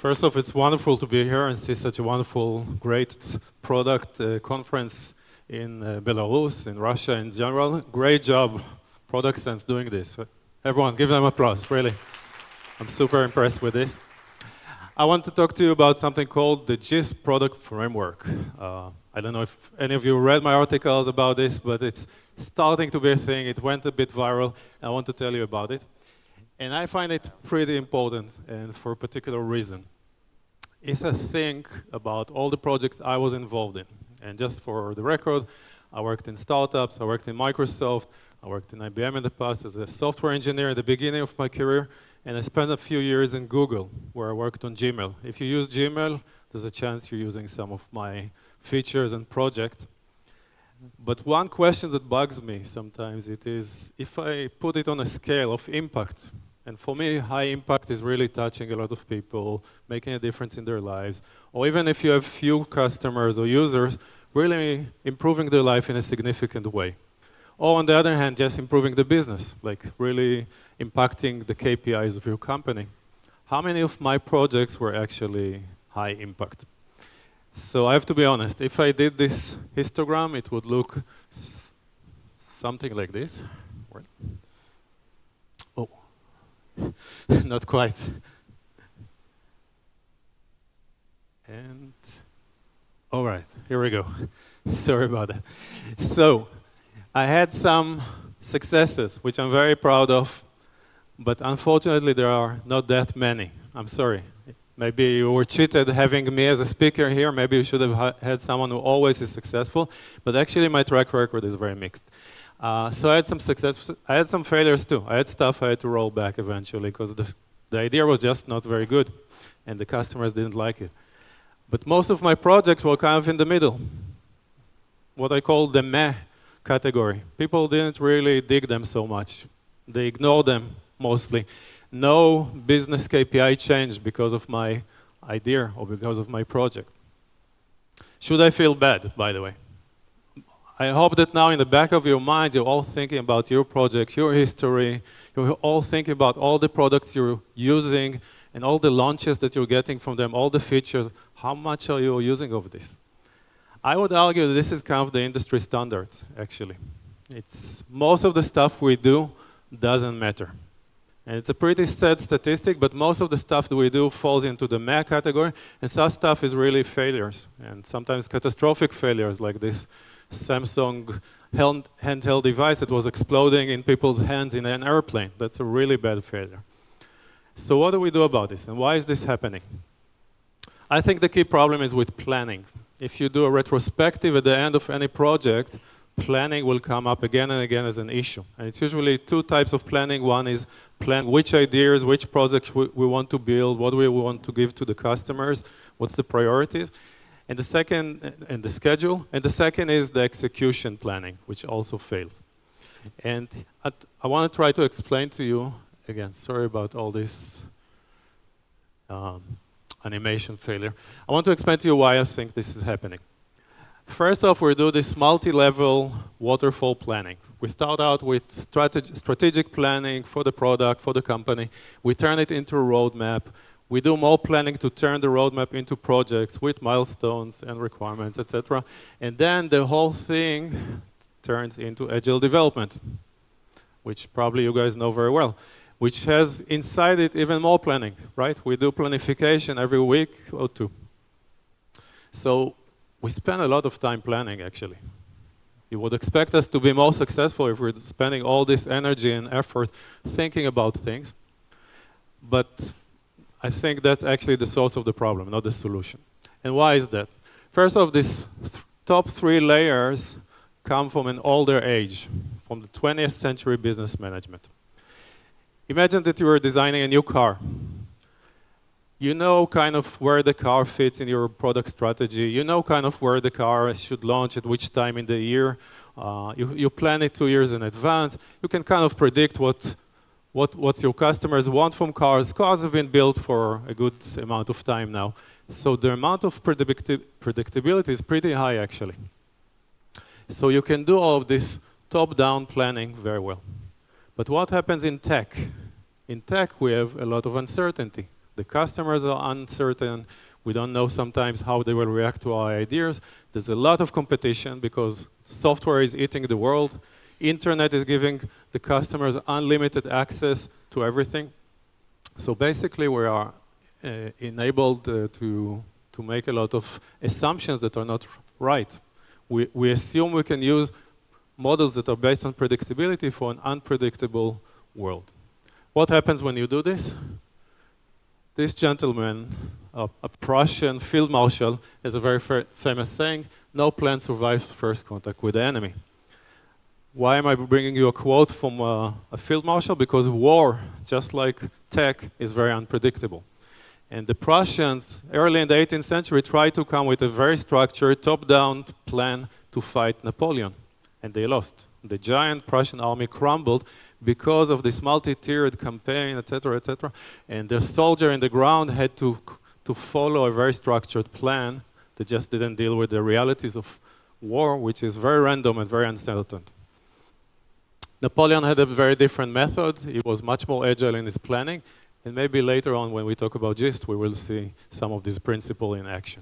First off, it's wonderful to be here and see such a wonderful, great product conference in Belarus, in Russia in general. Great job, ProductSense, doing this. Everyone, give them applause, really. I'm super impressed with this. I want to talk to you about something called the GIST product framework. I don't know if any of you read my articles about this, but it's starting to be a thing. It went a bit viral. I want to tell you about it. And I find it pretty important, and for a particular reason. If I think about all the projects I was involved in, and just for the record, I worked in startups, I worked in Microsoft, I worked in IBM in the past as a software engineer at the beginning of my career, and I spent a few years in Google, where I worked on Gmail. If you use Gmail, there's a chance you're using some of my features and projects. But one question that bugs me sometimes, it is if I put it on a scale of impact, and for me, high impact is really touching a lot of people, making a difference in their lives, or even if you have few customers or users, really improving their life in a significant way. Or on the other hand, just improving the business, like really impacting the KPIs of your company. How many of my projects were actually high impact? So I have to be honest, if I did this histogram, it would look something like this. Oh, not quite. And, all right, here we go. Sorry about that. So, I had some successes, which I'm very proud of, but unfortunately there are not that many. I'm sorry. Maybe you were cheated having me as a speaker here. Maybe you should have had someone who always is successful, but actually my track record is very mixed. So I had some success. I had some failures too. I had stuff I had to roll back eventually because the idea was just not very good and the customers didn't like it. But most of my projects were kind of in the middle, what I call the meh category. People didn't really dig them so much. They ignored them mostly. No business KPI changed because of my idea or because of my project. Should I feel bad, by the way? I hope that now in the back of your mind, you're all thinking about your project, your history. You're all thinking about all the products you're using and all the launches that you're getting from them, all the features. How much are you using of this? I would argue that this is kind of the industry standard, actually. It's most of the stuff we do doesn't matter. And it's a pretty sad statistic, but most of the stuff that we do falls into the meh category, and some stuff is really failures, and sometimes catastrophic failures, like this Samsung handheld device that was exploding in people's hands in an airplane. That's a really bad failure. So what do we do about this, and why is this happening? I think the key problem is with planning. If you do a retrospective at the end of any project, planning will come up again and again as an issue. And it's usually two types of planning. One is plan which ideas, which projects we want to build, what we want to give to the customers, what's the priorities, and the second, and the schedule. And the second is the execution planning, which also fails. And I want to try to explain to you, again, sorry about all this animation failure. I want to explain to you why I think this is happening. First off, we do this multi-level waterfall planning. We start out with strategic planning for the product, for the company. We turn it into a roadmap. We do more planning to turn the roadmap into projects with milestones and requirements, etc. And then the whole thing turns into agile development, which probably you guys know very well, which has inside it even more planning, right? We do planification every week or two. So we spend a lot of time planning, actually. You would expect us to be more successful if we're spending all this energy and effort thinking about things. But I think that's actually the source of the problem, not the solution. And why is that? First off, these top three layers come from an older age, from the 20th century business management. Imagine that you were designing a new car. You know kind of where the car fits in your product strategy. You know kind of where the car should launch at which time in the year. You plan it 2 years in advance. You can kind of predict what your customers want from cars. Cars have been built for a good amount of time now. So the amount of predictability is pretty high, actually. So you can do all of this top-down planning very well. But what happens in tech? In tech, we have a lot of uncertainty. The customers are uncertain. We don't know sometimes how they will react to our ideas. There's a lot of competition because software is eating the world. Internet is giving the customers unlimited access to everything. So basically, we are enabled to make a lot of assumptions that are not right. We assume we can use models that are based on predictability for an unpredictable world. What happens when you do this? This gentleman, a Prussian field marshal, has a very famous saying, "No plan survives first contact with the enemy." Why am I bringing you a quote from a field marshal? Because war, just like tech, is very unpredictable. And the Prussians, early in the 18th century, tried to come with a very structured, top-down plan to fight Napoleon. And they lost. The giant Prussian army crumbled because of this multi-tiered campaign, etc., etc. And the soldier in the ground had to follow a very structured plan that just didn't deal with the realities of war, which is very random and very uncertain. Napoleon had a very different method. He was much more agile in his planning. And maybe later on, when we talk about GIST, we will see some of these principles in action.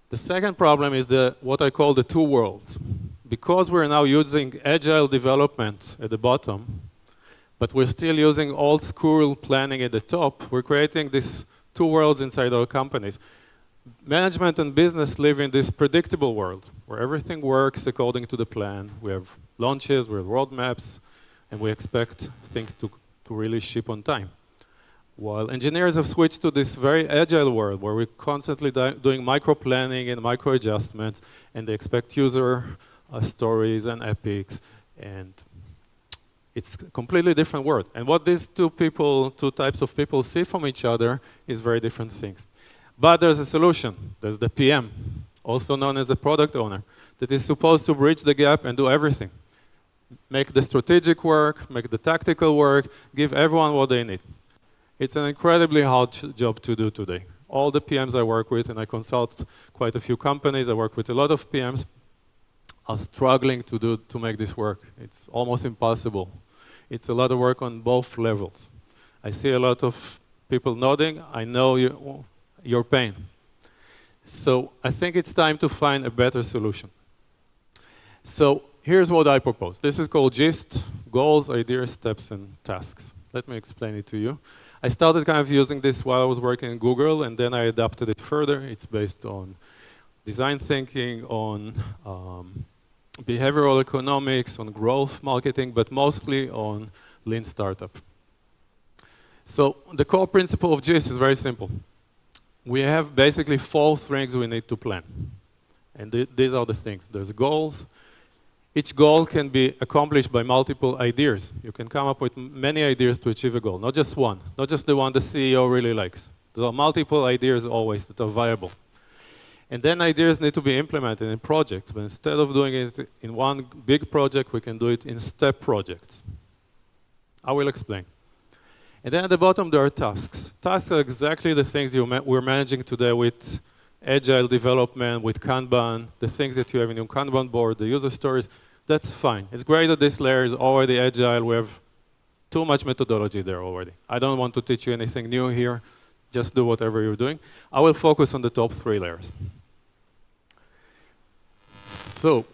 The second problem is what I call the two worlds. Because we're now using agile development at the bottom, but we're still using old school planning at the top, we're creating these two worlds inside our companies. Management and business live in this predictable world where everything works according to the plan. We have launches, we have roadmaps, and we expect things to really ship on time. While engineers have switched to this very agile world where we're constantly doing micro-planning and micro-adjustments, and they expect user stories and epics, and it's a completely different world. And what these two types of people see from each other is very different things. But there's a solution. There's the PM, also known as the product owner, that is supposed to bridge the gap and do everything. Make the strategic work, make the tactical work, give everyone what they need. It's an incredibly hard job to do today. All the PMs I work with, and I consult quite a few companies, I work with a lot of PMs, are struggling to make this work. It's almost impossible. It's a lot of work on both levels. I see a lot of people nodding. I know your pain. So I think it's time to find a better solution. So here's what I propose. This is called GIST, Goals, Ideas, Steps, and Tasks. Let me explain it to you. I started kind of using this while I was working in Google, and then I adapted it further. It's based on design thinking, on behavioral economics, on growth marketing, but mostly on lean startup. So the core principle of GIST is very simple. We have basically 4 things we need to plan. And these are the things. There's goals. Each goal can be accomplished by multiple ideas. You can come up with many ideas to achieve a goal, not just one, not just the one the CEO really likes. There are multiple ideas always that are viable. And then ideas need to be implemented in projects, but instead of doing it in one big project, we can do it in step projects. I will explain. And then at the bottom, there are tasks. Tasks are exactly the things we're managing today with agile development, with Kanban, the things that you have in your Kanban board, the user stories. That's fine. It's great that this layer is already agile. We have too much methodology there already. I don't want to teach you anything new here. Just do whatever you're doing. I will focus on the top 3 layers. So,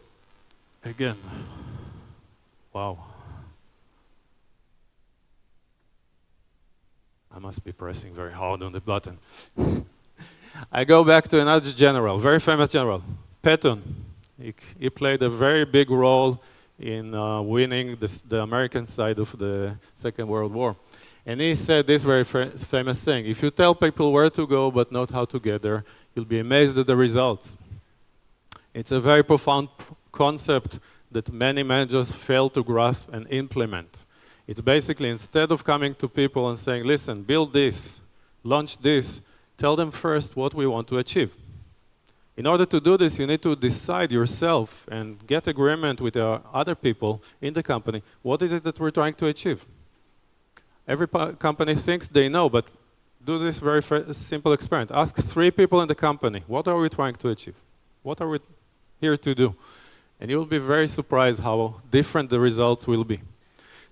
again, wow. I must be pressing very hard on the button. I go back to another general, very famous general, Patton. He played a very big role in winning the American side of the Second World War. And he said this very famous thing: if you tell people where to go but not how to get there, you'll be amazed at the results. It's a very profound concept that many managers fail to grasp and implement. It's basically, instead of coming to people and saying, listen, build this, launch this, tell them first what we want to achieve. In order to do this, you need to decide yourself and get agreement with other people in the company. What is it that we're trying to achieve? Every company thinks they know, but do this very simple experiment. Ask 3 people in the company, what are we trying to achieve? What are we here to do? And you'll be very surprised how different the results will be.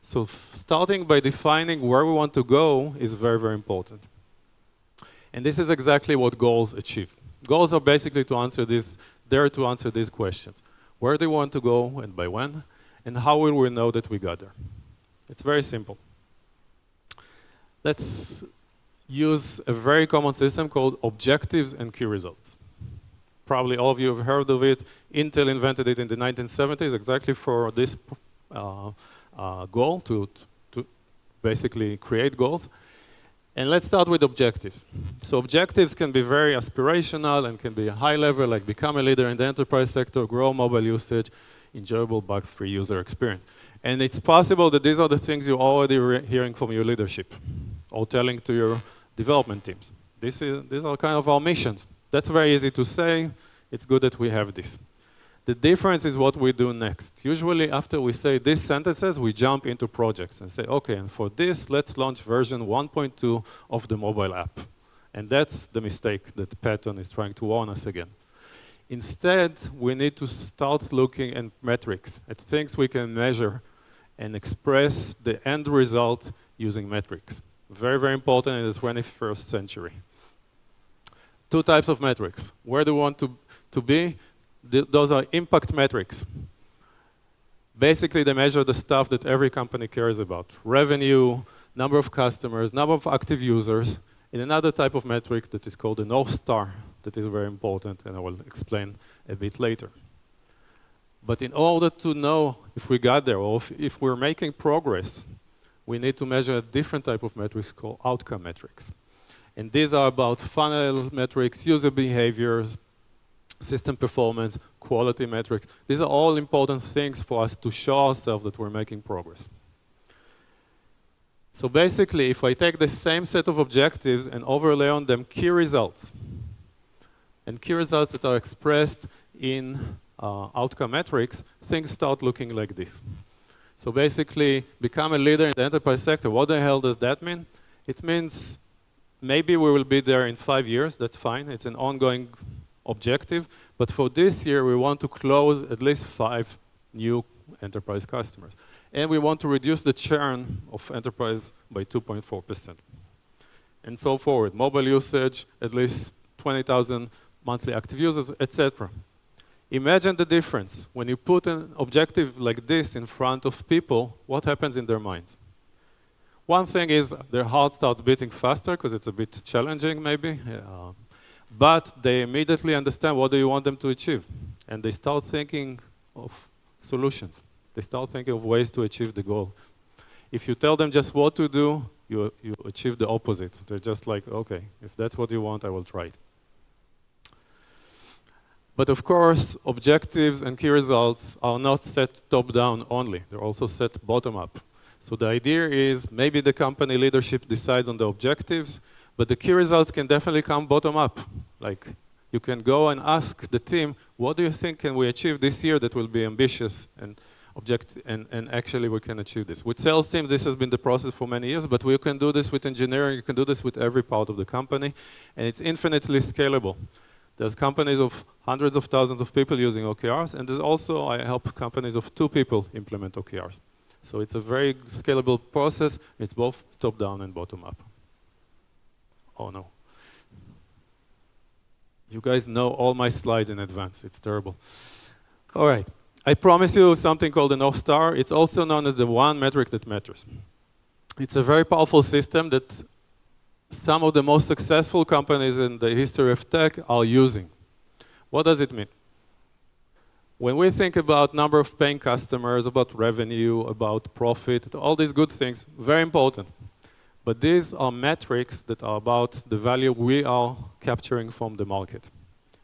So starting by defining where we want to go is very, very important. And this is exactly what goals achieve. Goals are basically to answer these questions. Where do we want to go and by when? And how will we know that we got there? It's very simple. Let's use a very common system called objectives and key results. Probably all of you have heard of it. Intel invented it in the 1970s exactly for this goal, to basically create goals. And let's start with objectives. So objectives can be very aspirational and can be high level, like become a leader in the enterprise sector, grow mobile usage, enjoyable bug-free user experience. And it's possible that these are the things you're already hearing from your leadership or telling to your development teams. These are kind of our missions. That's very easy to say. It's good that we have this. The difference is what we do next. Usually after we say these sentences, we jump into projects and say, okay, and for this, let's launch version 1.2 of the mobile app. And that's the mistake that Patton is trying to warn us again. Instead, we need to start looking at metrics, at things we can measure and express the end result using metrics. Very, very important in the 21st century. Two types of metrics. Where do we want to be? Those are impact metrics. Basically, they measure the stuff that every company cares about. Revenue, number of customers, number of active users, and another type of metric that is called the North Star, that is very important, and I will explain a bit later. But in order to know if we got there, or if we're making progress, we need to measure a different type of metrics called outcome metrics. And these are about funnel metrics, user behaviors, system performance, quality metrics. These are all important things for us to show ourselves that we're making progress. So basically, if I take the same set of objectives and overlay on them key results, and key results that are expressed in outcome metrics, things start looking like this. So basically, become a leader in the enterprise sector. What the hell does that mean? It means maybe we will be there in 5 years. That's fine. It's an ongoing objective. But for this year, we want to close at least 5 new enterprise customers. And we want to reduce the churn of enterprise by 2.4%. And so forward. Mobile usage, at least 20,000 monthly active users, etc. Imagine the difference. When you put an objective like this in front of people, what happens in their minds? One thing is their heart starts beating faster because it's a bit challenging maybe. But they immediately understand what do you want them to achieve. And they start thinking of solutions. They start thinking of ways to achieve the goal. If you tell them just what to do, you achieve the opposite. They're just like, okay, if that's what you want, I will try it. But of course, objectives and key results are not set top-down only. They're also set bottom-up. So the idea is maybe the company leadership decides on the objectives, but the key results can definitely come bottom-up. Like, you can go and ask the team, what do you think can we achieve this year that will be ambitious and actually we can achieve this. With sales teams, this has been the process for many years, but we can do this with engineering, you can do this with every part of the company, and it's infinitely scalable. There's companies of hundreds of thousands of people using OKRs, and there's also, I help companies of 2 people implement OKRs. So it's a very scalable process. It's both top-down and bottom-up. Oh no. You guys know all my slides in advance. It's terrible. All right. I promise you something called the North Star. It's also known as the one metric that matters. It's a very powerful system that some of the most successful companies in the history of tech are using. What does it mean? When we think about number of paying customers, about revenue, about profit, all these good things, very important. But these are metrics that are about the value we are capturing from the market.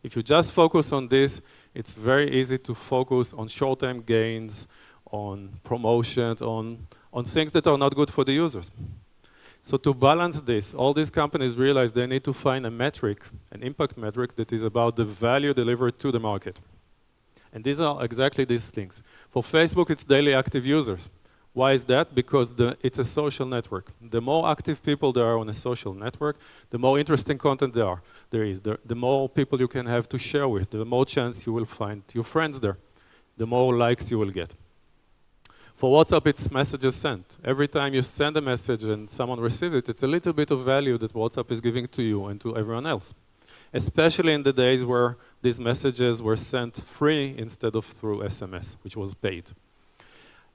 If you just focus on this, it's very easy to focus on short-term gains, on promotions, on things that are not good for the users. So to balance this, all these companies realize they need to find a metric, an impact metric, that is about the value delivered to the market. And these are exactly these things. For Facebook, it's daily active users. Why is that? Because it's a social network. The more active people there are on a social network, the more interesting content there is. The more people you can have to share with, the more chance you will find your friends there, the more likes you will get. For WhatsApp, it's messages sent. Every time you send a message and someone receives it, it's a little bit of value that WhatsApp is giving to you and to everyone else. Especially in the days where these messages were sent free instead of through SMS, which was paid.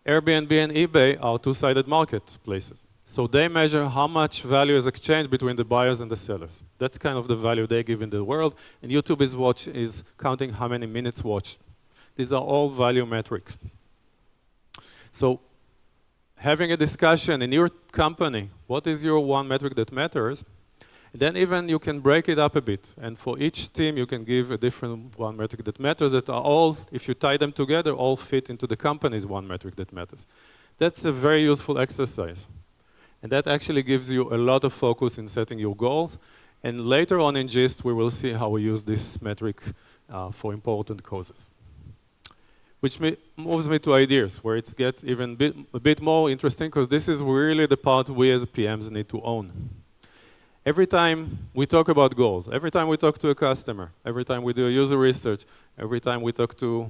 Airbnb and eBay are two-sided marketplaces. So they measure how much value is exchanged between the buyers and the sellers. That's kind of the value they give in the world. And YouTube is counting how many minutes watched. These are all value metrics. So having a discussion in your company, what is your one metric that matters? Then even you can break it up a bit. And for each team, you can give a different one metric that matters that are all, if you tie them together, all fit into the company's one metric that matters. That's a very useful exercise. And that actually gives you a lot of focus in setting your goals. And later on in GIST, we will see how we use this metric for important causes. Which moves me to ideas, where it gets even a bit more interesting, because this is really the part we as PMs need to own. Every time we talk about goals, every time we talk to a customer, every time we do a user research, every time we talk to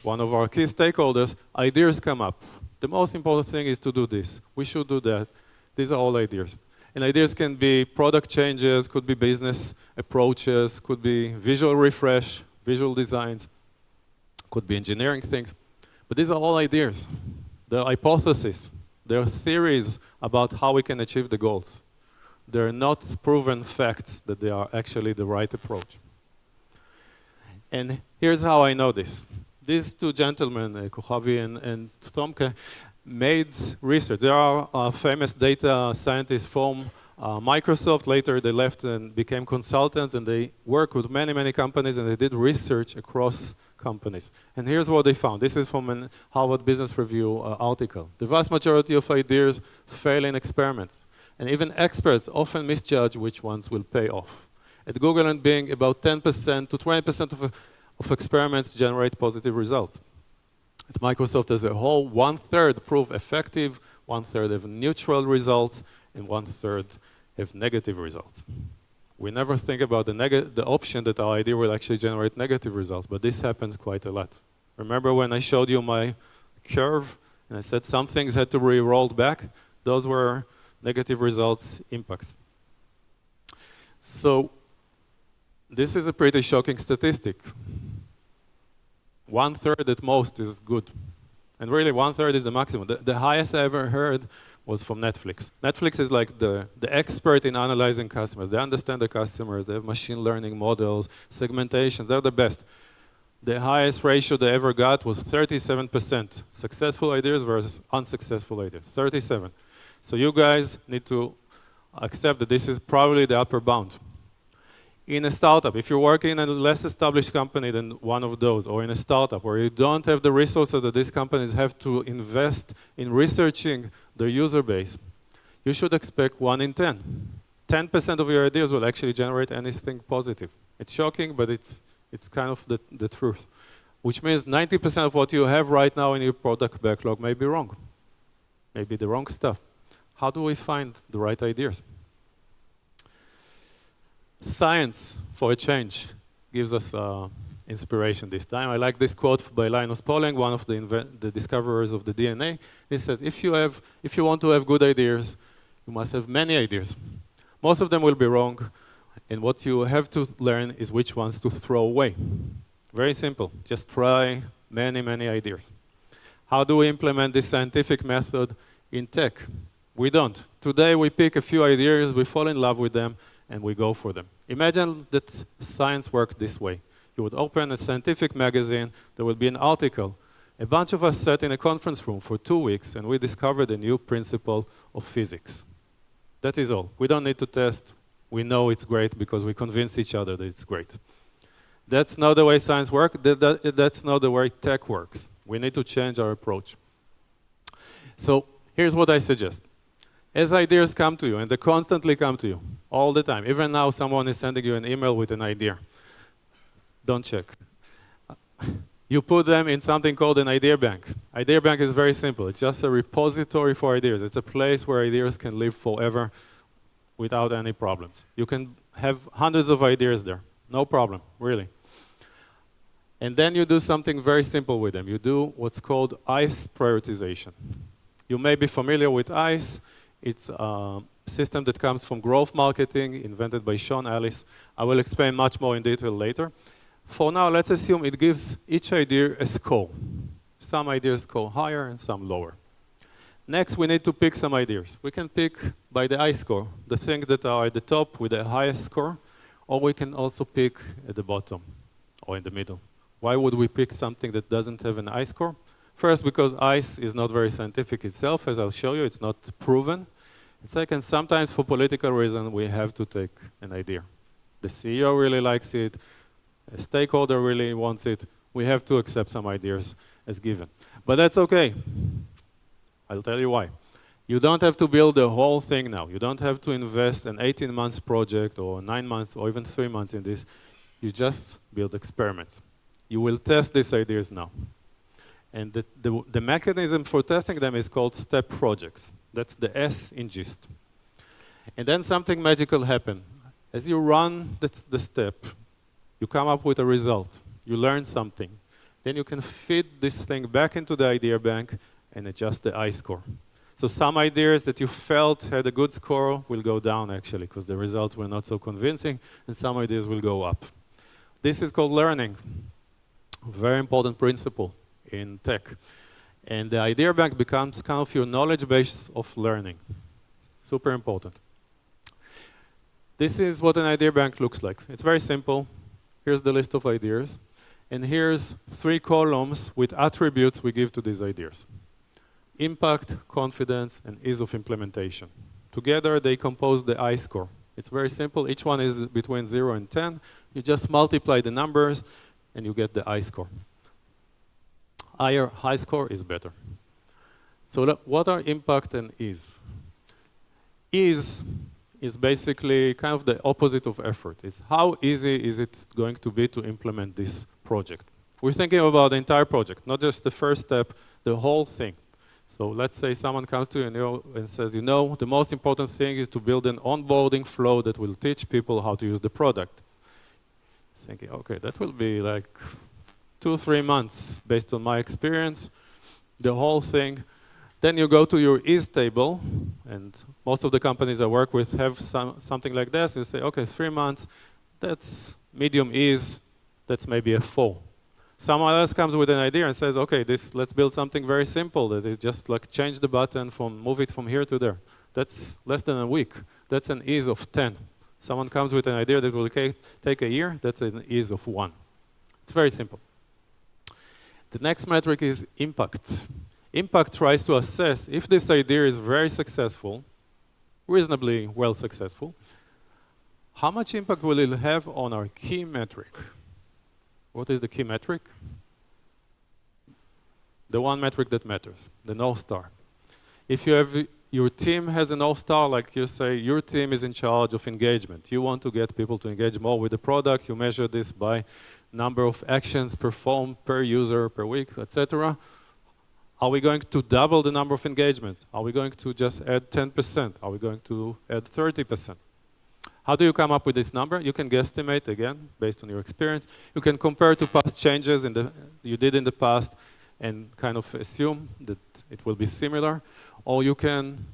one of our key stakeholders, ideas come up. The most important thing is to do this. We should do that. These are all ideas. And ideas can be product changes, could be business approaches, could be visual refresh, visual designs, could be engineering things. But these are all ideas. They're hypotheses. They're theories about how we can achieve the goals. They're not proven facts that they are actually the right approach. And here's how I know this. These two gentlemen, Kochavi and Tomke, made research. They are famous data scientists from Microsoft. Later they left and became consultants, and they work with many, many companies, and they did research across companies. And here's what they found. This is from a Harvard Business Review article. The vast majority of ideas fail in experiments. And even experts often misjudge which ones will pay off. At Google and Bing, about 10% to 20% of experiments generate positive results. At Microsoft as a whole, 1/3 prove effective, 1/3 have neutral results, and 1/3 have negative results. We never think about the option that our idea will actually generate negative results, but this happens quite a lot. Remember when I showed you my curve, and I said some things had to be rolled back? Those were negative results impacts. So this is a pretty shocking statistic. 1/3 at most is good. And really 1/3 is the maximum. The highest I ever heard was from Netflix. Netflix is like the expert in analyzing customers. They understand the customers, they have machine learning models, segmentation, they're the best. The highest ratio they ever got was 37% successful ideas versus unsuccessful ideas, 37. So you guys need to accept that this is probably the upper bound. In a startup, if you're working in a less established company than one of those, or in a startup where you don't have the resources that these companies have to invest in researching their user base, you should expect 1 in 10. 10% of your ideas will actually generate anything positive. It's shocking, but it's kind of the truth. Which means 90% of what you have right now in your product backlog may be wrong. Maybe the wrong stuff. How do we find the right ideas? Science, for a change, gives us inspiration this time. I like this quote by Linus Pauling, one of the discoverers of the DNA. He says, if you want to have good ideas, you must have many ideas. Most of them will be wrong, and what you have to learn is which ones to throw away. Very simple. Just try many, many ideas. How do we implement this scientific method in tech? We don't. Today we pick a few ideas, we fall in love with them, and we go for them. Imagine that science worked this way. You would open a scientific magazine, there would be an article. A bunch of us sat in a conference room for 2 weeks, and we discovered a new principle of physics. That is all. We don't need to test. We know it's great because we convince each other that it's great. That's not the way science works. That's not the way tech works. We need to change our approach. So here's what I suggest. As ideas come to you, and they constantly come to you, all the time. Even now, someone is sending you an email with an idea. Don't check. You put them in something called an idea bank. Idea bank is very simple. It's just a repository for ideas. It's a place where ideas can live forever without any problems. You can have hundreds of ideas there. No problem, really. And then you do something very simple with them. You do what's called ICE prioritization. You may be familiar with ICE. It's a system that comes from growth marketing, invented by Sean Ellis. I will explain much more in detail later. For now, let's assume it gives each idea a score. Some ideas score higher and some lower. Next, we need to pick some ideas. We can pick by the I score, the things that are at the top with the highest score, or we can also pick at the bottom or in the middle. Why would we pick something that doesn't have an I score? First, because ICE is not very scientific itself, as I'll show you, it's not proven. And second, sometimes for political reasons, we have to take an idea. The CEO really likes it, a stakeholder really wants it, we have to accept some ideas as given. But that's okay. I'll tell you why. You don't have to build the whole thing now. You don't have to invest an 18-month project or 9 months or even 3 months in this. You just build experiments. You will test these ideas now. And the mechanism for testing them is called step projects. That's the S in GIST. And then something magical happens. As you run the step, you come up with a result. You learn something. Then you can feed this thing back into the idea bank and adjust the I score. So some ideas that you felt had a good score will go down actually because the results were not so convincing, and some ideas will go up. This is called learning. A very important principle in tech. And the idea bank becomes kind of your knowledge base of learning. Super important. This is what an idea bank looks like. It's very simple. Here's the list of ideas. And here's 3 columns with attributes we give to these ideas. Impact, confidence, and ease of implementation. Together, they compose the I score. It's very simple. Each one is between 0 and 10. You just multiply the numbers, and you get the I score. High score is better. So what are impact and ease? Ease is basically kind of the opposite of effort. It's how easy is it going to be to implement this project. We're thinking about the entire project, not just the first step, the whole thing. So let's say someone comes to you and says, the most important thing is to build an onboarding flow that will teach people how to use the product. Thinking, okay, that will be like 2-3 months based on my experience, the whole thing. Then you go to your ease table, and most of the companies I work with have something like this. You say, okay, 3 months, that's medium ease, that's maybe a 4. Someone else comes with an idea and says, okay, let's build something very simple that is just like change the button move it from here to there. That's less than a week. That's an ease of 10. Someone comes with an idea that will take a year, that's an ease of 1. It's very simple. The next metric is impact. Impact tries to assess if this idea is very successful, reasonably well successful, how much impact will it have on our key metric? What is the key metric? The one metric that matters, the North Star. If your team has a North Star, like you say, your team is in charge of engagement. You want to get people to engage more with the product. You measure this by number of actions performed per user, per week, etc. Are we going to double the number of engagements? Are we going to just add 10%? Are we going to add 30%? How do you come up with this number? You can guesstimate, again, based on your experience. You can compare to past changes you did in the past and kind of assume that it will be similar. Or you can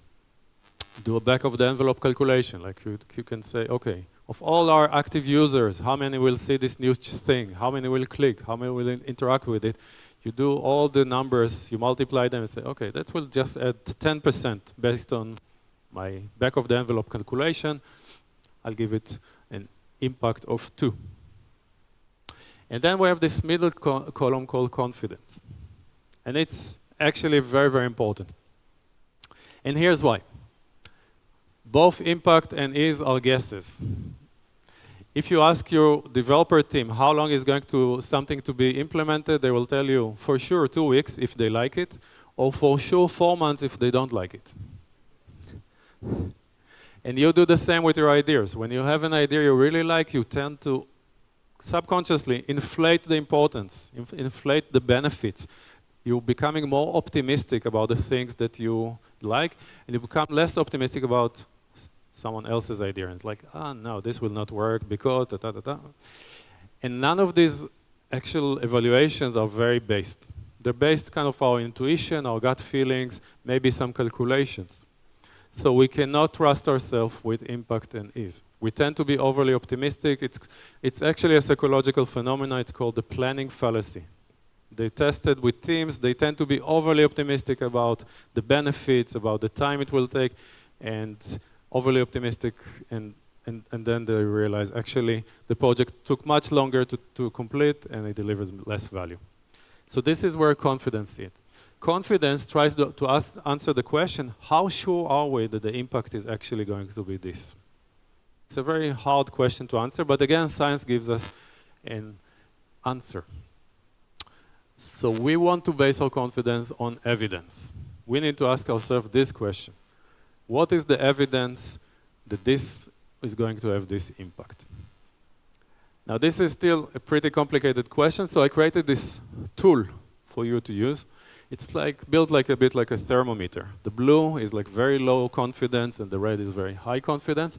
do a back-of-the-envelope calculation. Like you can say, okay, of all our active users, how many will see this new thing? How many will click? How many will interact with it? You do all the numbers, you multiply them and say, okay, that will just add 10% based on my back-of-the-envelope calculation. I'll give it an impact of 2. And then we have this middle column called confidence. And it's actually very, very important. And here's why. Both impact and ease are guesses. If you ask your developer team how long is something to be implemented, they will tell you for sure 2 weeks if they like it, or for sure 4 months if they don't like it. And you do the same with your ideas. When you have an idea you really like, you tend to subconsciously inflate the importance, inflate the benefits. You're becoming more optimistic about the things that you like, and you become less optimistic about someone else's idea. And it's like, no, this will not work because da, da, da, da. And none of these actual evaluations are very based. They're based kind of our intuition, our gut feelings, maybe some calculations. So we cannot trust ourselves with impact and ease. We tend to be overly optimistic. It's actually a psychological phenomenon. It's called the planning fallacy. They tested with teams. They tend to be overly optimistic about the benefits, about the time it will take, and overly optimistic, and then they realize actually the project took much longer to complete and it delivers less value. So this is where confidence is. Confidence tries to answer the question, how sure are we that the impact is actually going to be this? It's a very hard question to answer, but again, science gives us an answer. So we want to base our confidence on evidence. We need to ask ourselves this question. What is the evidence that this is going to have this impact? Now this is still a pretty complicated question, so I created this tool for you to use. It's built a bit like a thermometer. The blue is like very low confidence and the red is very high confidence.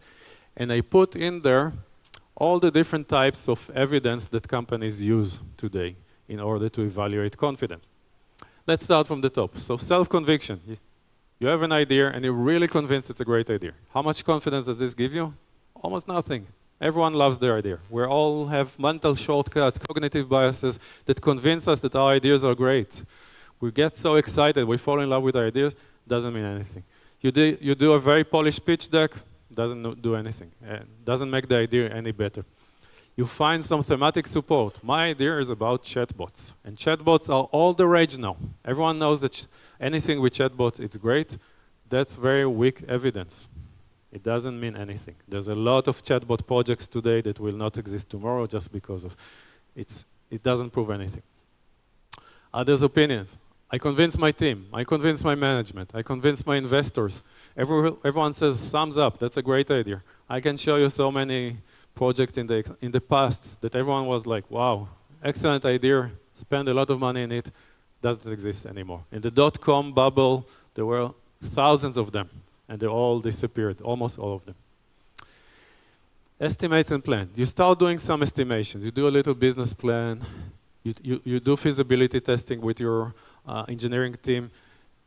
And I put in there all the different types of evidence that companies use today in order to evaluate confidence. Let's start from the top. So self-conviction. You have an idea and you're really convinced it's a great idea. How much confidence does this give you? Almost nothing. Everyone loves their idea. We all have mental shortcuts, cognitive biases that convince us that our ideas are great. We get so excited, we fall in love with our ideas, doesn't mean anything. You do a very polished pitch deck, doesn't do anything. Doesn't make the idea any better. You find some thematic support. My idea is about chatbots. And chatbots are all the rage now. Everyone knows that anything with chatbots, it's great. That's very weak evidence. It doesn't mean anything. There's a lot of chatbot projects today that will not exist tomorrow just because of it doesn't prove anything. Others' opinions. I convince my team. I convince my management. I convince my investors. Everyone says, thumbs up, that's a great idea. I can show you so many projects in the past that everyone was like, wow, excellent idea, spend a lot of money in it, doesn't exist anymore. In the dot-com bubble, there were thousands of them, and they all disappeared, almost all of them. Estimates and plans. You start doing some estimations. You do a little business plan. You do feasibility testing with your engineering team.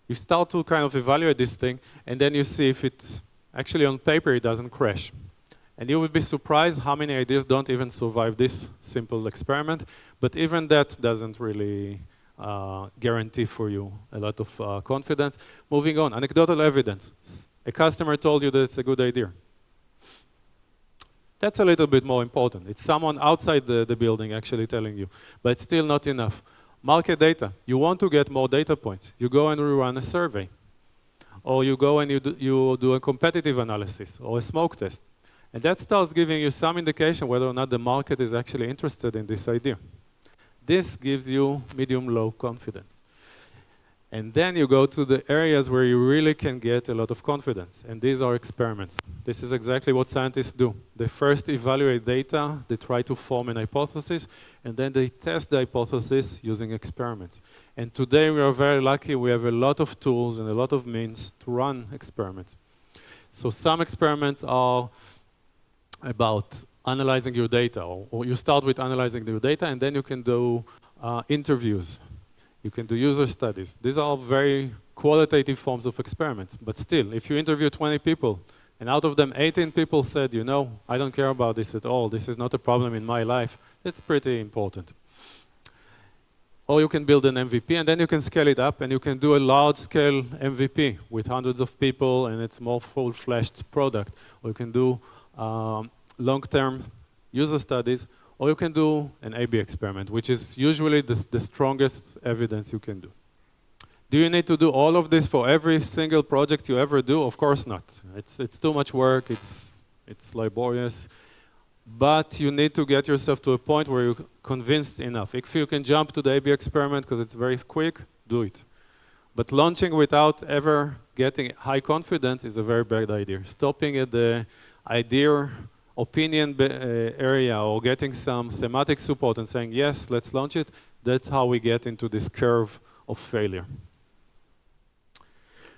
You start to kind of evaluate this thing, and then you see if it's actually on paper it doesn't crash. And you will be surprised how many ideas don't even survive this simple experiment, but even that doesn't really guarantee for you a lot of confidence. Moving on, anecdotal evidence. A customer told you that it's a good idea. That's a little bit more important. It's someone outside the building actually telling you, but it's still not enough. Market data. You want to get more data points. You go and rerun a survey. Or you go and you do a competitive analysis or a smoke test. And that starts giving you some indication whether or not the market is actually interested in this idea. This gives you medium-low confidence. And then you go to the areas where you really can get a lot of confidence. And these are experiments. This is exactly what scientists do. They first evaluate data, they try to form an hypothesis, and then they test the hypothesis using experiments. And today we are very lucky. We have a lot of tools and a lot of means to run experiments. So some experiments are about analyzing your data, or you start with analyzing your data, and then you can do interviews. You can do user studies. These are very qualitative forms of experiments. But still, if you interview 20 people, and out of them 18 people said, you know, I don't care about this at all. This is not a problem in my life. That's pretty important. Or you can build an MVP, and then you can scale it up, and you can do a large-scale MVP with hundreds of people, and it's more full-fledged product. Or you can do long-term user studies, or you can do an A/B experiment, which is usually the strongest evidence you can do. Do you need to do all of this for every single project you ever do? Of course not. It's too much work, it's laborious, but you need to get yourself to a point where you're convinced enough. If you can jump to the A/B experiment because it's very quick, do it. But launching without ever getting high confidence is a very bad idea. Stopping at the idea opinion area or getting some thematic support and saying, yes, let's launch it, that's how we get into this curve of failure.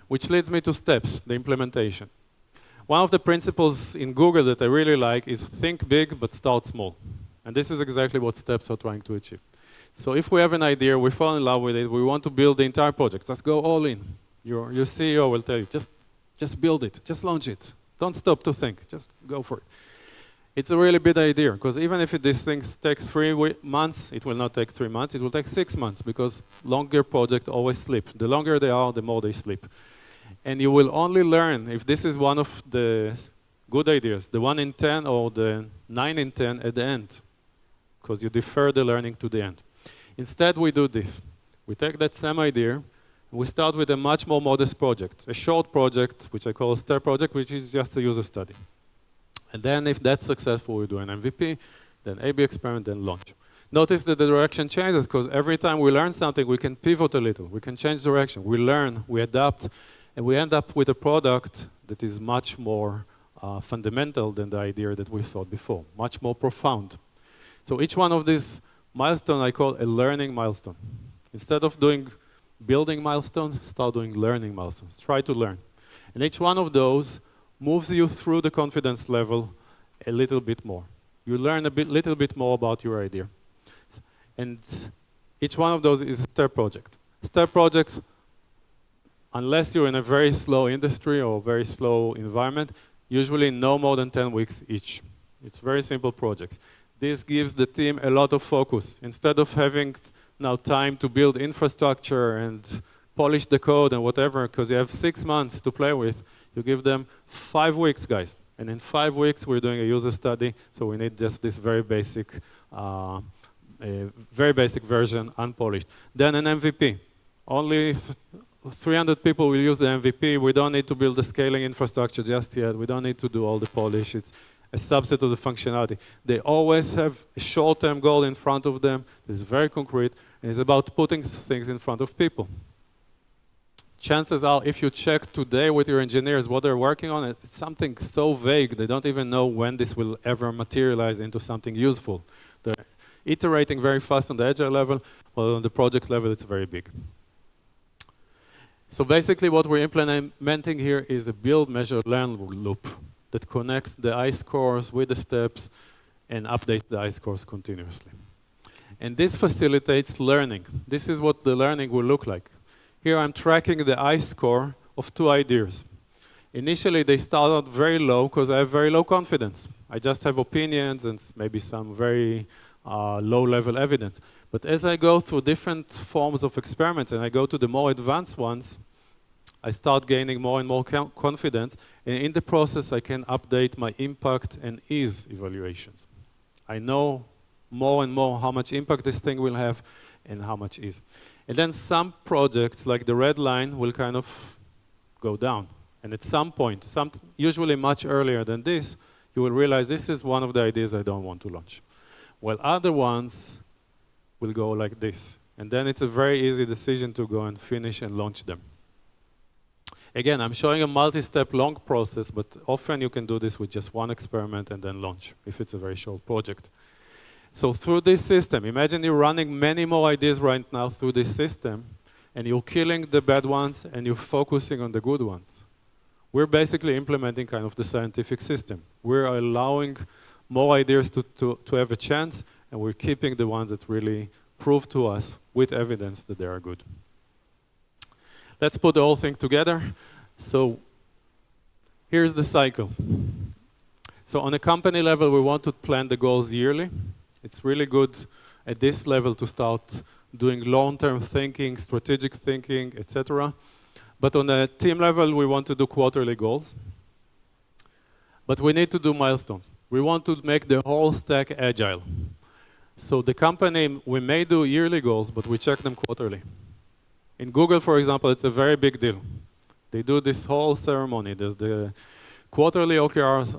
Which leads me to steps, the implementation. One of the principles in Google that I really like is think big but start small. And this is exactly what steps are trying to achieve. So if we have an idea, we fall in love with it, we want to build the entire project, just go all in. Your CEO will tell you, just build it, just launch it. Don't stop to think, just go for it. It's a really big idea, because even if this thing takes 3 months, it will not take 3 months, it will take 6 months, because longer projects always slip. The longer they are, the more they slip. And you will only learn if this is one of the good ideas, the 1 in 10 or the 9 in 10 at the end, because you defer the learning to the end. Instead, we do this. We take that same idea, and we start with a much more modest project, a short project, which I call a STER project, which is just a user study. And then if that's successful, we do an MVP, then A/B experiment, then launch. Notice that the direction changes, because every time we learn something, we can pivot a little. We can change direction. We learn, we adapt, and we end up with a product that is much more fundamental than the idea that we thought before, much more profound. So each one of these milestones I call a learning milestone. Instead of doing building milestones, start doing learning milestones. Try to learn. And each one of those moves you through the confidence level a little bit more. You learn a little bit more about your idea. And each one of those is a STER project. STER project, unless you're in a very slow industry or very slow environment, usually no more than 10 weeks each. It's very simple projects. This gives the team a lot of focus. Instead of having now time to build infrastructure and polish the code and whatever, because you have 6 months to play with, you give them 5 weeks, guys. And in 5 weeks, we're doing a user study, so we need just this very basic version, unpolished. Then an MVP. Only 300 people will use the MVP. We don't need to build the scaling infrastructure just yet. We don't need to do all the polish. It's a subset of the functionality. They always have a short-term goal in front of them that is very concrete, and it's about putting things in front of people. Chances are, if you check today with your engineers what they're working on, it's something so vague, they don't even know when this will ever materialize into something useful. They're iterating very fast on the agile level, while on the project level, it's very big. So basically what we're implementing here is a build, measure, learn loop that connects the I-scores with the steps and updates the I-scores continuously. And this facilitates learning. This is what the learning will look like. Here I'm tracking the I-score of 2 ideas. Initially, they start out very low because I have very low confidence. I just have opinions and maybe some very low-level evidence. But as I go through different forms of experiments and I go to the more advanced ones, I start gaining more and more confidence. And in the process, I can update my impact and ease evaluations. I know more and more how much impact this thing will have and how much ease. And then some projects, like the red line, will kind of go down. And at some point, usually much earlier than this, you will realize this is one of the ideas I don't want to launch. While other ones will go like this. And then it's a very easy decision to go and finish and launch them. Again, I'm showing a multi-step long process, but often you can do this with just one experiment and then launch, if it's a very short project. So through this system, imagine you're running many more ideas right now through this system, and you're killing the bad ones, and you're focusing on the good ones. We're basically implementing kind of the scientific system. We're allowing more ideas to have a chance, and we're keeping the ones that really prove to us with evidence that they are good. Let's put the whole thing together. So here's the cycle. So on a company level, we want to plan the goals yearly. It's really good at this level to start doing long-term thinking, strategic thinking, etc. But on a team level, we want to do quarterly goals. But we need to do milestones. We want to make the whole stack agile. So the company, we may do yearly goals, but we check them quarterly. In Google, for example, it's a very big deal. They do this whole ceremony. There's the quarterly OKR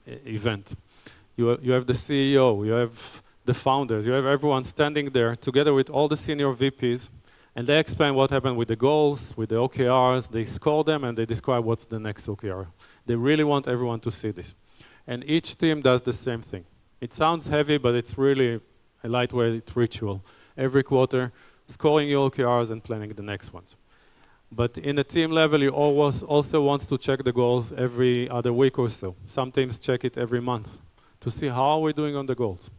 event. You have the CEO, you have the founders, you have everyone standing there together with all the senior VPs, and they explain what happened with the goals, with the OKRs, they score them, and they describe what's the next OKR. They really want everyone to see this. And each team does the same thing. It sounds heavy, but it's really a lightweight ritual. Every quarter, scoring your OKRs and planning the next ones. But in a team level, you always also want to check the goals every other week or so. Some teams check it every month to see how we're doing on the goals.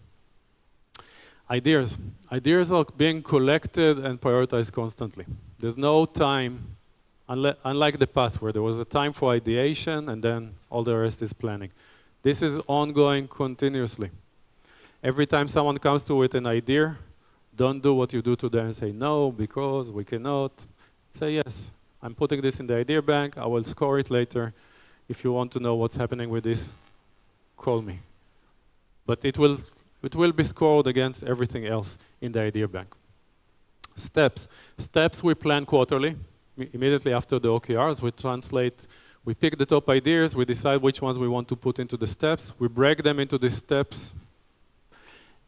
Ideas. Ideas are being collected and prioritized constantly. There's no time, unlike the past where there was a time for ideation and then all the rest is planning. This is ongoing continuously. Every time someone comes to with an idea, don't do what you do to them and say no, because we cannot. Say yes, I'm putting this in the idea bank, I will score it later. If you want to know what's happening with this, call me. But it will be scored against everything else in the idea bank. Steps. Steps we plan quarterly. Immediately after the OKRs, we translate, we pick the top ideas, we decide which ones we want to put into the steps, we break them into the steps,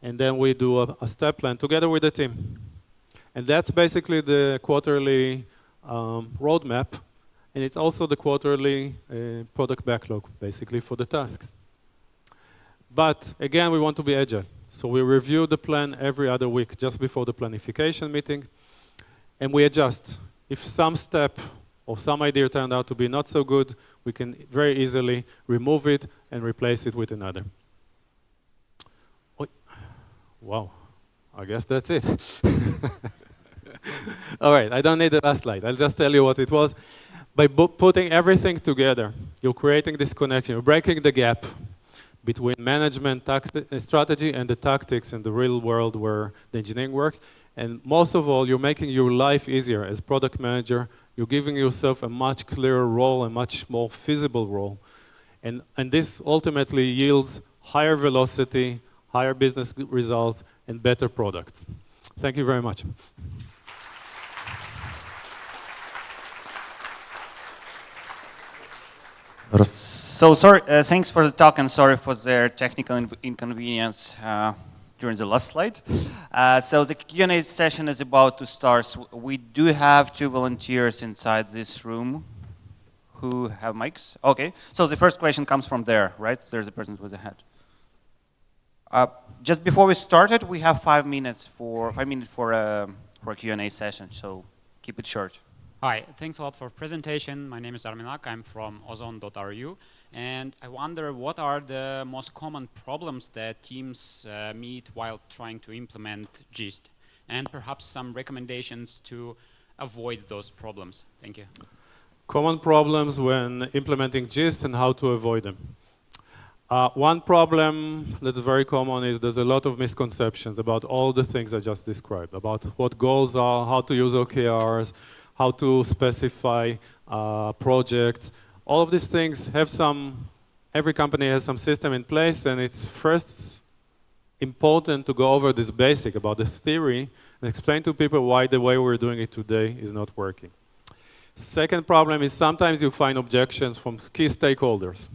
and then we do a step plan together with the team. And that's basically the quarterly roadmap, and it's also the quarterly product backlog, basically, for the tasks. But again, we want to be agile. So we review the plan every other week, just before the planification meeting, and we adjust. If some step or some idea turned out to be not so good, we can very easily remove it and replace it with another. Wow, I guess that's it. All right, I don't need the last slide. I'll just tell you what it was. By putting everything together, you're creating this connection. You're breaking the gap between management strategy and the tactics in the real world where the engineering works. And most of all, you're making your life easier as product manager. You're giving yourself a much clearer role, a much more feasible role. And this ultimately yields higher velocity, higher business results, and better products. Thank you very much. So sorry, thanks for the talk and sorry for the technical inconvenience during the last slide. So the Q&A session is about to start. We do have 2 volunteers inside this room who have mics. Okay, so the first question comes from there, right? There's a person with a hand. Just before we started, we have 5 minutes for a Q&A session, so keep it short. Hi, thanks a lot for presentation. My name is Arminak. I'm from ozone.ru, and I wonder what are the most common problems that teams meet while trying to implement GIST, and perhaps some recommendations to avoid those problems. Thank you. Common problems when implementing GIST and how to avoid them. One problem that's very common is there's a lot of misconceptions about all the things I just described, about what goals are, how to use OKRs, how to specify projects. All of these things have every company has some system in place, and it's first important to go over this basic about the theory and explain to people why the way we're doing it today is not working. Second problem is sometimes you find objections from key stakeholders,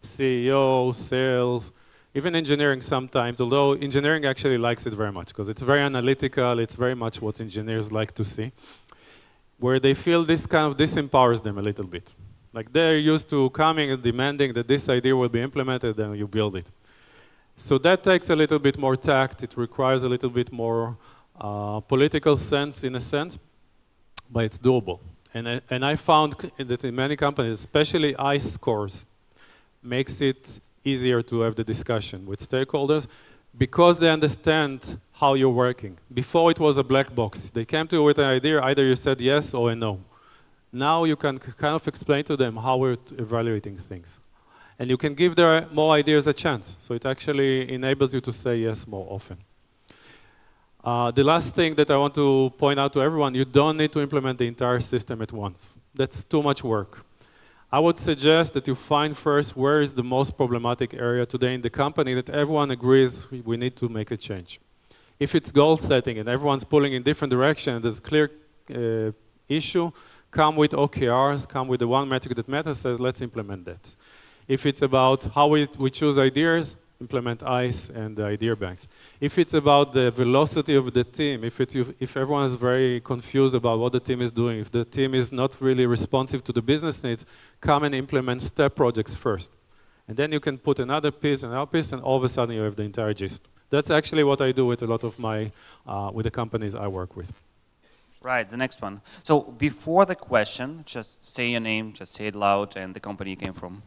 CEO, sales, even engineering sometimes, although engineering actually likes it very much because it's very analytical, it's very much what engineers like to see, where they feel this disempowers them a little bit. Like they're used to coming and demanding that this idea will be implemented and you build it. So that takes a little bit more tact, it requires a little bit more political sense in a sense, but it's doable. And I found that in many companies, especially ICE scores, makes it easier to have the discussion with stakeholders because they understand how you're working. Before it was a black box. They came to you with an idea, either you said yes or a no. Now you can kind of explain to them how we're evaluating things. And you can give their more ideas a chance. So it actually enables you to say yes more often. The last thing that I want to point out to everyone, you don't need to implement the entire system at once. That's too much work. I would suggest that you find first where is the most problematic area today in the company that everyone agrees we need to make a change. If it's goal setting and everyone's pulling in different directions, there's a clear issue, come with OKRs, come with the one metric that matters, says let's implement that. If it's about how we choose ideas, implement ICE and the idea banks. If it's about the velocity of the team, if everyone is very confused about what the team is doing, if the team is not really responsive to the business needs, come and implement step projects first. And then you can put another piece, and all of a sudden you have the entire gist. That's actually what I do with a lot of with the companies I work with. Right, the next one. So before the question, just say your name, just say it loud and the company you came from.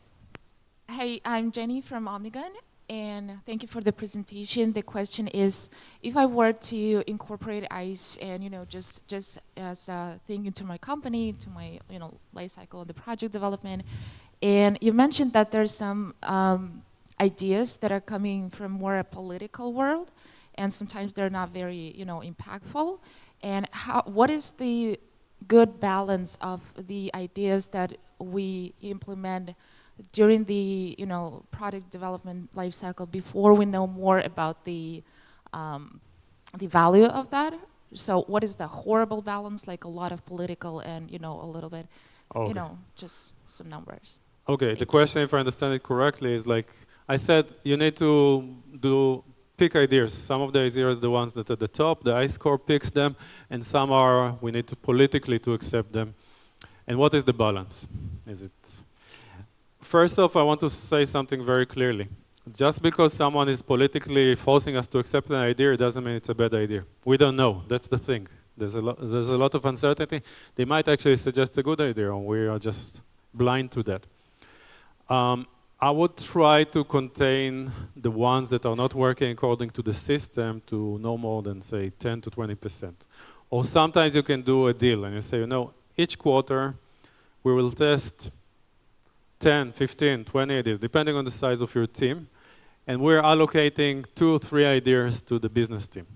Hey, I'm Jenny from Omnigun. And thank you for the presentation. The question is, if I were to incorporate ICE and just as a thing into my company, to my life cycle and the project development, and you mentioned that there's some ideas that are coming from more a political world, and sometimes they're not very impactful. And what is the good balance of the ideas that we implement during the product development life cycle before we know more about the value of that? So what is the horrible balance, like a lot of political and a little bit just some numbers? Okay, the question, if I understand it correctly, is like I said, you need to pick ideas. Some of the ideas are the ones that are at the top, the ICE core picks them, and some are we need to politically to accept them. And what is the balance? First off, I want to say something very clearly. Just because someone is politically forcing us to accept an idea, it doesn't mean it's a bad idea. We don't know. That's the thing. There's a lot of uncertainty. They might actually suggest a good idea, and we are just blind to that. I would try to contain the ones that are not working according to the system to no more than, say, 10 to 20%. Or sometimes you can do a deal, and you say, each quarter we will test 10, 15, 20 ideas, depending on the size of your team. And we're allocating 2 or 3 ideas to the business team.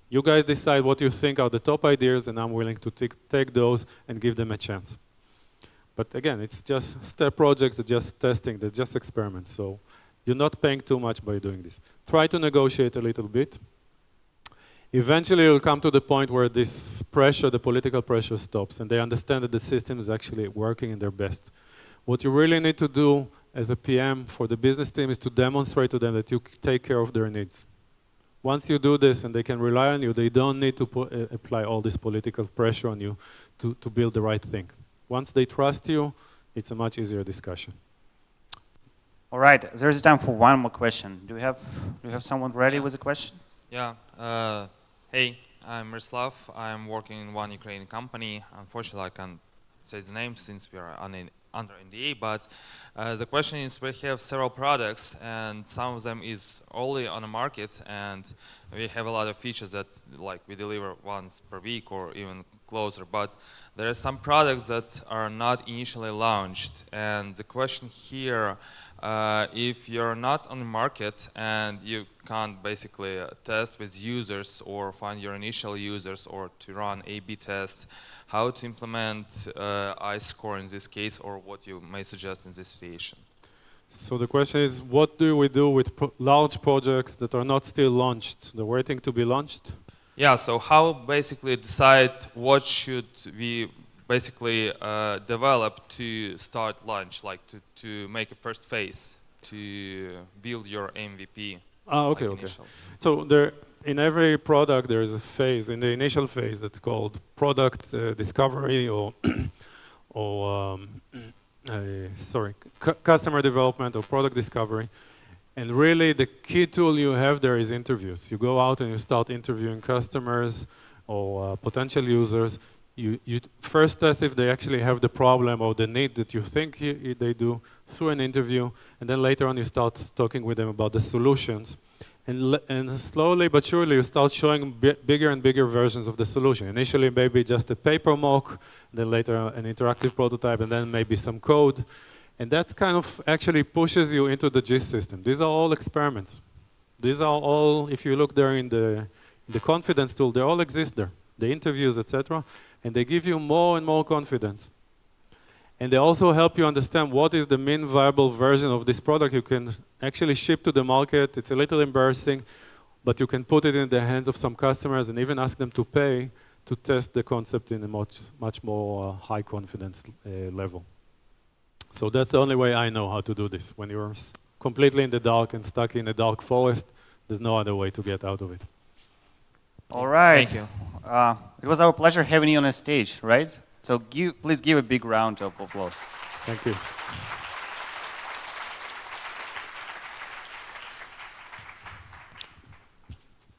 You guys decide what you think are the top ideas, and I'm willing to take those and give them a chance. But again, it's just step projects, it's just testing, they're just experiments. So you're not paying too much by doing this. Try to negotiate a little bit. Eventually, you'll come to the point where this pressure, the political pressure stops, and they understand that the system is actually working in their best. What you really need to do as a PM for the business team is to demonstrate to them that you take care of their needs. Once you do this and they can rely on you, they don't need to apply all this political pressure on you to build the right thing. Once they trust you, it's a much easier discussion. All right, there's time for one more question. Do we have someone ready with a question? Yeah. Hey, I'm Miroslav. I'm working in one Ukrainian company. Unfortunately, I can't say the name since we are under NDA, but the question is, we have several products, and some of them is only on the market, and we have a lot of features that like we deliver once per week or even closer, but there are some products that are not initially launched, and the question here, if you're not on the market and you can't basically test with users or find your initial users or to run A/B tests, how to implement ICE score in this case, or what you may suggest in this situation? So the question is, what do we do with large projects that are not still launched? They're waiting to be launched? Yeah, so how basically decide what should we basically develop to start launch, like to make a first phase, to build your MVP? Okay, like okay. So in every product there is a phase, in the initial phase that's called product discovery or customer development or product discovery. And really the key tool you have there is interviews. You go out and you start interviewing customers or potential users. You first test if they actually have the problem or the need that you think they do through an interview, and then later on you start talking with them about the solutions. And slowly but surely you start showing bigger and bigger versions of the solution. Initially maybe just a paper mock, then later an interactive prototype, and then maybe some code. And that kind of actually pushes you into the GIST system. These are all experiments. These are all, if you look there in the confidence tool, they all exist there. The interviews, etc. And they give you more and more confidence. And they also help you understand what is the min viable version of this product you can actually ship to the market. It's a little embarrassing, but you can put it in the hands of some customers and even ask them to pay to test the concept in a much more high confidence level. So that's the only way I know how to do this. When you're completely in the dark and stuck in a dark forest, there's no other way to get out of it. All right. Thank you. It was our pleasure having you on the stage, right? So please give a big round of applause. Thank you.